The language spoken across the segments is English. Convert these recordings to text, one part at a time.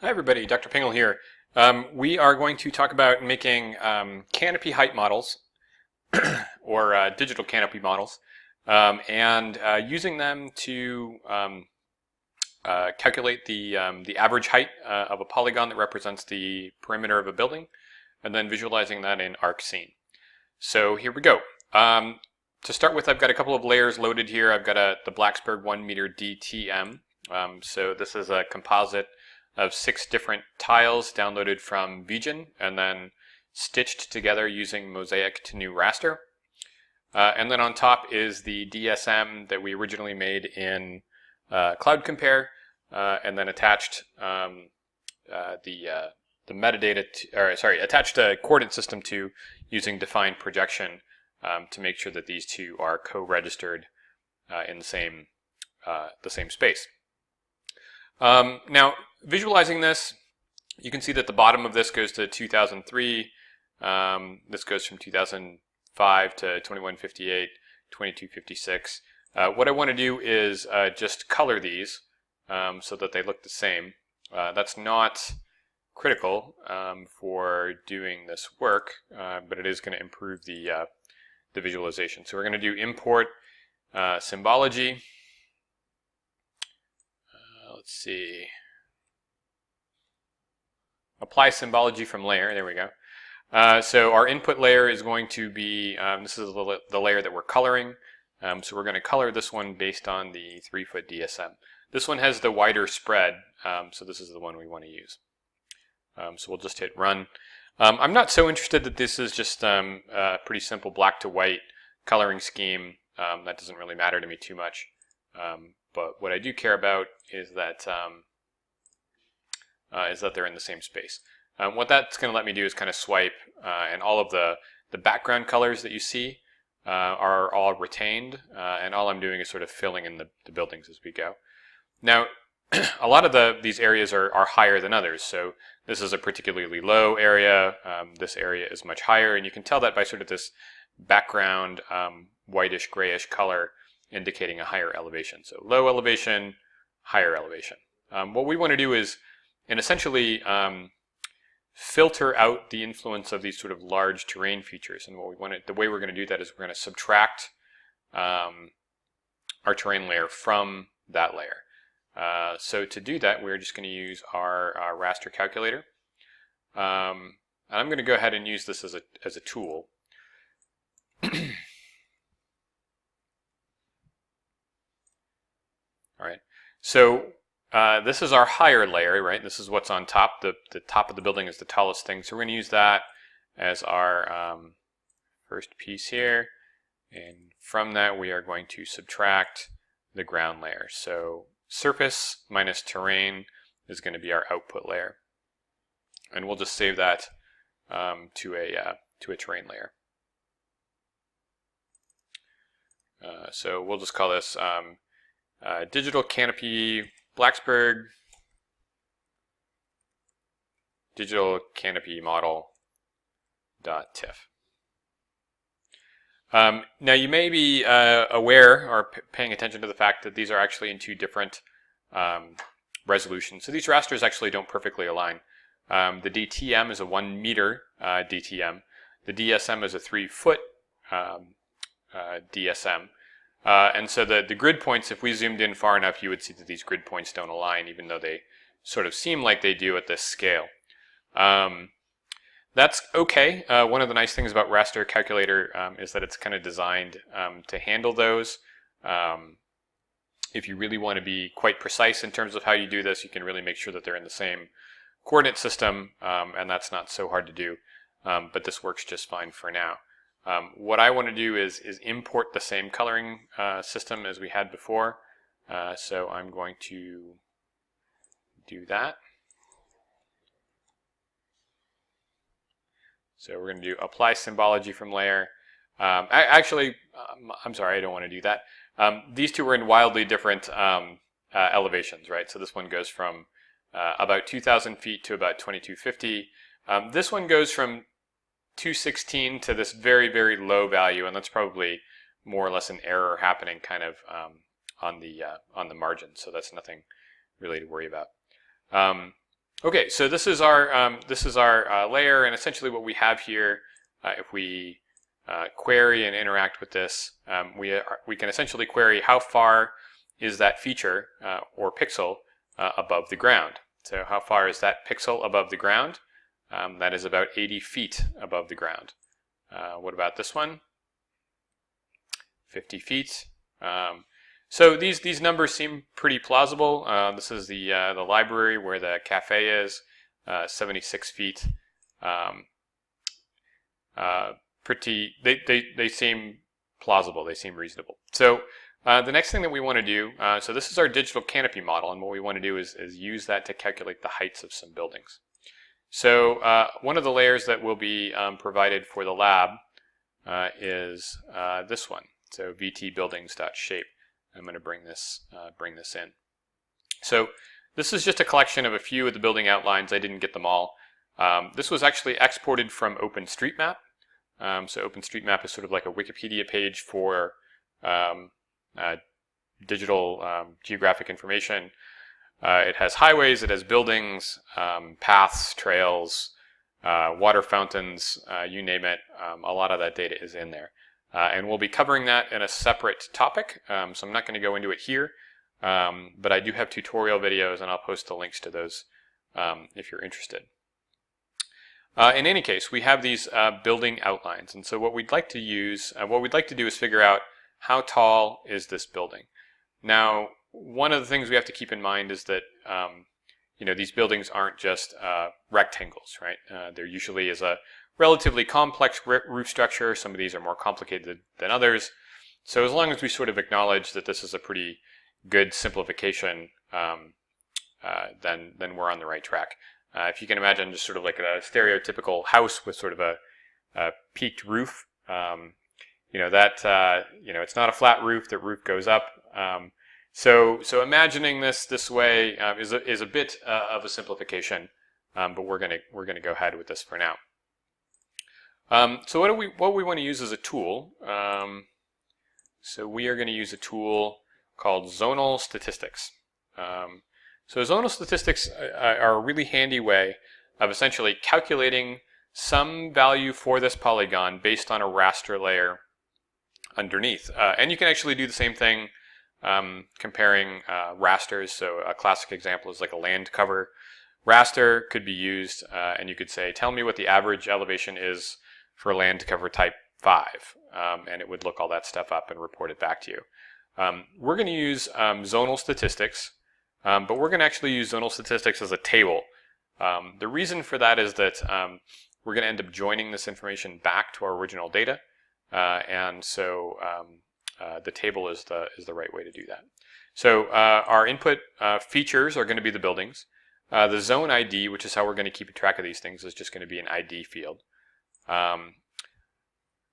Hi everybody, Dr. Pingle here. We are going to talk about making canopy height models or digital canopy models and using them to calculate the average height of a polygon that represents the perimeter of a building and then visualizing that in ArcScene. So here we go. To start with, I've got a couple of layers loaded here. I've got the Blacksburg 1 meter DTM. So this is a composite of 6 different tiles downloaded from Vigen and then stitched together using Mosaic to new raster. And then on top is the DSM that we originally made in Cloud Compare, and then attached the metadata, attached a coordinate system to using defined projection to make sure that these two are co-registered in the same space. Now, visualizing this, you can see that the bottom of this goes to 2003. This goes from 2005 to 2158, 2256. What I want to do is just color these so that they look the same. That's not critical for doing this work, but it is going to improve the visualization. So we're going to do import symbology. Let's see. Apply symbology from layer. There we go. So our input layer is going to be, this is the layer that we're coloring. So we're going to color this one based on the 3-foot DSM. This one has the wider spread, so this is the one we want to use. So we'll just hit run. I'm not so interested that this is just a pretty simple black to white coloring scheme. That doesn't really matter to me too much. But what I do care about is that they're in the same space. What that's going to let me do is kind of swipe, and all of the background colors that you see are all retained, and all I'm doing is sort of filling in the buildings as we go. Now, a lot of these areas are higher than others. So this is a particularly low area. This area is much higher, and you can tell that by sort of this background whitish grayish color indicating a higher elevation. So low elevation, higher elevation. What we want to do is essentially filter out the influence of these sort of large terrain features. And the way we're going to do that is we're going to subtract our terrain layer from that layer. So to do that, we're just going to use our raster calculator. And I'm going to go ahead and use this as a tool. All right, so this is our higher layer, right? This is what's on top. The top of the building is the tallest thing. So we're going to use that as our first piece here. And from that, we are going to subtract the ground layer. So surface minus terrain is going to be our output layer. And we'll just save that to a terrain layer. So we'll just call this digital canopy Blacksburg digital canopy model .tiff. Now you may be aware or paying attention to the fact that these are actually in 2 different resolutions. So these rasters actually don't perfectly align. The DTM is a 1 meter DTM. The DSM is a 3-foot DSM. And so the grid points, if we zoomed in far enough, you would see that these grid points don't align, even though they sort of seem like they do at this scale. That's okay. One of the nice things about raster calculator is that it's kind of designed to handle those. If you really want to be quite precise in terms of how you do this, you can really make sure that they're in the same coordinate system, and that's not so hard to do. But this works just fine for now. What I want to do is import the same coloring system as we had before. So I'm going to do that. So we're going to do apply symbology from layer. Actually, I'm sorry, I don't want to do that. These two are in wildly different elevations, right? So this one goes from about 2,000 feet to about 2250. This one goes from 216 to this very, very low value, and that's probably more or less an error happening kind of on the margin. So that's nothing really to worry about. Okay, so this is our layer, and essentially what we have here, if we query and interact with this, we can essentially query how far is that feature or pixel above the ground. So how far is that pixel above the ground? That is about 80 feet above the ground. What about this one? 50 feet. So these numbers seem pretty plausible. This is the library where the cafe is, 76 feet. They seem plausible. They seem reasonable. So the next thing that we want to do, so this is our digital canopy model, and what we want to do is use that to calculate the heights of some buildings. So one of the layers that will be provided for the lab is this one. So vtbuildings.shape. I'm going to bring this in. So this is just a collection of a few of the building outlines. I didn't get them all. This was actually exported from OpenStreetMap. So OpenStreetMap is sort of like a Wikipedia page for digital geographic information. It has highways, it has buildings, paths, trails, water fountains, you name it. A lot of that data is in there. And we'll be covering that in a separate topic, so I'm not going to go into it here, but I do have tutorial videos, and I'll post the links to those if you're interested. In any case, we have these building outlines, and so what we'd like to do is figure out how tall is this building. Now, one of the things we have to keep in mind is that these buildings aren't just rectangles, right? There usually is a relatively complex roof structure. Some of these are more complicated than others. So as long as we sort of acknowledge that this is a pretty good simplification, then we're on the right track. If you can imagine just sort of like a stereotypical house with sort of a peaked roof, it's not a flat roof. The roof goes up. So imagining this way is a bit of a simplification, but we're gonna go ahead with this for now. So what we want to use as a tool. So we are going to use a tool called Zonal Statistics. So zonal statistics are a really handy way of essentially calculating some value for this polygon based on a raster layer underneath. And you can actually do the same thing comparing rasters. So a classic example is like a land cover raster could be used, and you could say, tell me what the average elevation is for land cover type 5, and it would look all that stuff up and report it back to you. We're going to use zonal statistics, but we're going to actually use zonal statistics as a table. The reason for that is that we're going to end up joining this information back to our original data, and so the table is the right way to do that. So our input features are going to be the buildings. The zone ID, which is how we're going to keep track of these things, is just going to be an ID field.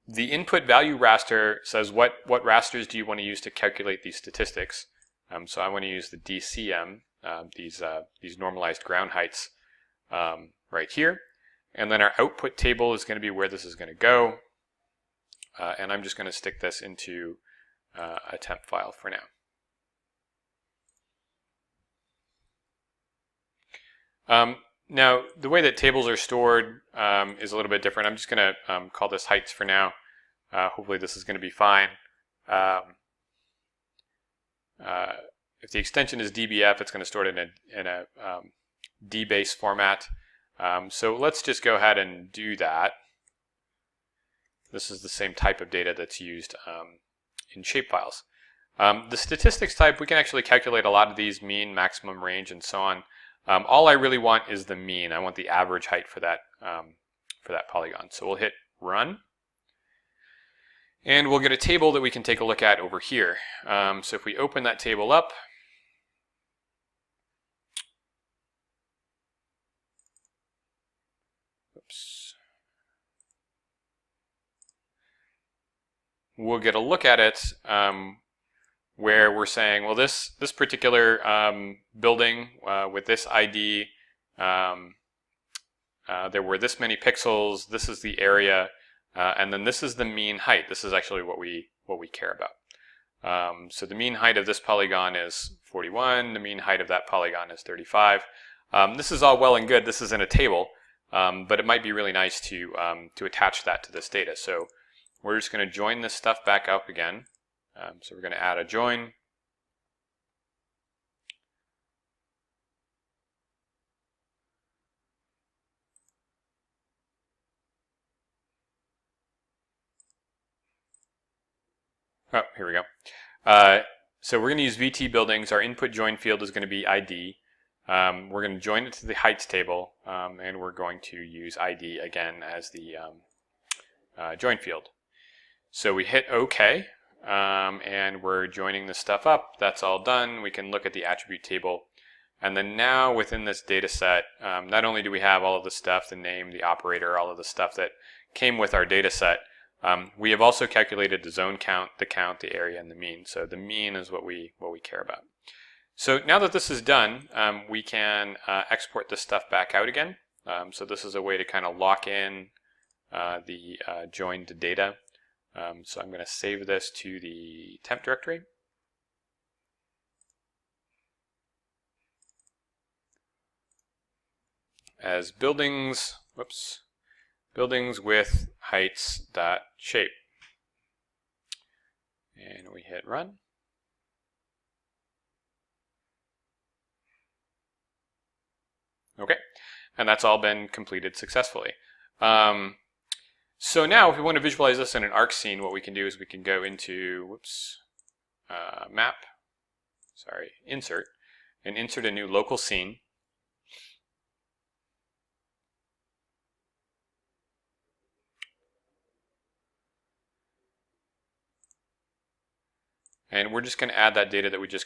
The input value raster says what rasters do you want to use to calculate these statistics. So I want to use the DCM, these normalized ground heights right here. And then our output table is going to be where this is going to go. And I'm just going to stick this into a temp file for now. Now, the way that tables are stored is a little bit different. I'm just going to call this heights for now. Hopefully this is going to be fine. If the extension is dbf, it's going to store it in a dbase format. So let's just go ahead and do that. This is the same type of data that's used in shapefiles. The statistics type, we can actually calculate a lot of these: mean, maximum, range, and so on. All I really want is the mean. I want the average height for that polygon. So we'll hit run, and we'll get a table that we can take a look at over here. So if we open that table up, we'll get a look at it where we're saying, well, this particular building with this ID, there were this many pixels, this is the area, and then this is the mean height. This is actually what we care about. So the mean height of this polygon is 41, the mean height of that polygon is 35. This is all well and good. This is in a table, but it might be really nice to attach that to this data. So we're just going to join this stuff back up again. So we're going to add a join. Oh, here we go. So we're going to use VT buildings. Our input join field is going to be ID. We're going to join it to the heights table, and we're going to use ID again as the join field. So we hit OK, and we're joining this stuff up. That's all done. We can look at the attribute table. And then now within this data set, not only do we have all of the stuff, the name, the operator, all of the stuff that came with our data set, we have also calculated the zone count, the area, and the mean. So the mean is what we care about. So now that this is done, we can export this stuff back out again. So this is a way to kind of lock in the joined data. So I'm going to save this to the temp directory. As buildings, buildings with heights.shape. And we hit run. Okay, and that's all been completed successfully. So now if we want to visualize this in an ArcScene, what we can do is we can go into, insert, and insert a new local scene. And we're just going to add that data that we just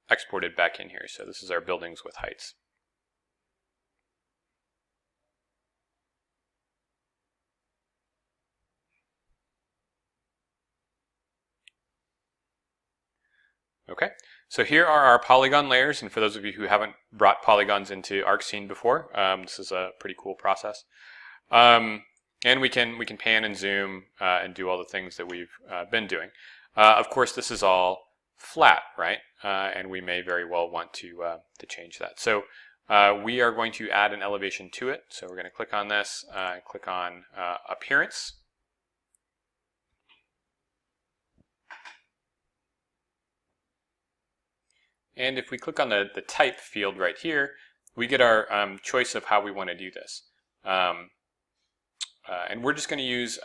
exported back in here. So this is our buildings with heights. Okay, so here are our polygon layers, and for those of you who haven't brought polygons into ArcScene before, this is a pretty cool process. And we can pan and zoom and do all the things that we've been doing. Of course, this is all flat, right? And we may very well want to change that. So we are going to add an elevation to it. So we're going to click on this, click on Appearance. And if we click on the type field right here, we get our choice of how we want to do this. And we're just going to use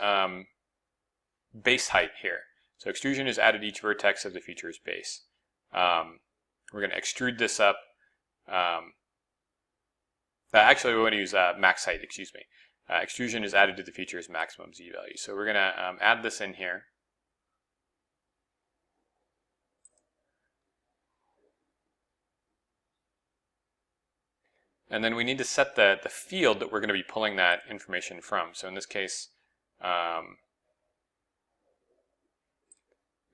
base height here. So extrusion has added each vertex of the feature's base. We're going to extrude this up. Actually, we want to use max height, excuse me. Extrusion is added to the feature's maximum Z value. So we're going to add this in here. And then we need to set the field that we're going to be pulling that information from. So in this case,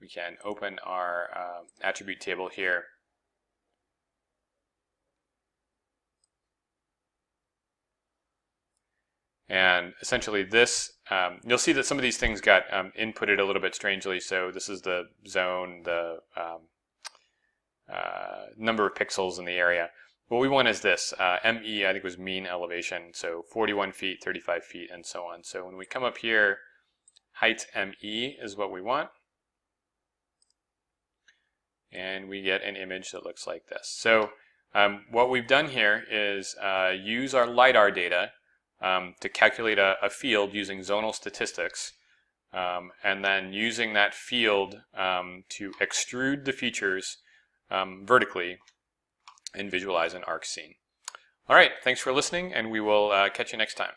we can open our attribute table here. And essentially this, you'll see that some of these things got inputted a little bit strangely. So this is the zone, the number of pixels in the area. What we want is this, ME, I think was mean elevation, so 41 feet, 35 feet, and so on. So when we come up here, height ME is what we want. And we get an image that looks like this. So what we've done here is use our LiDAR data to calculate a field using zonal statistics, and then using that field to extrude the features vertically and visualize an ArcScene. All right, thanks for listening, and we will catch you next time.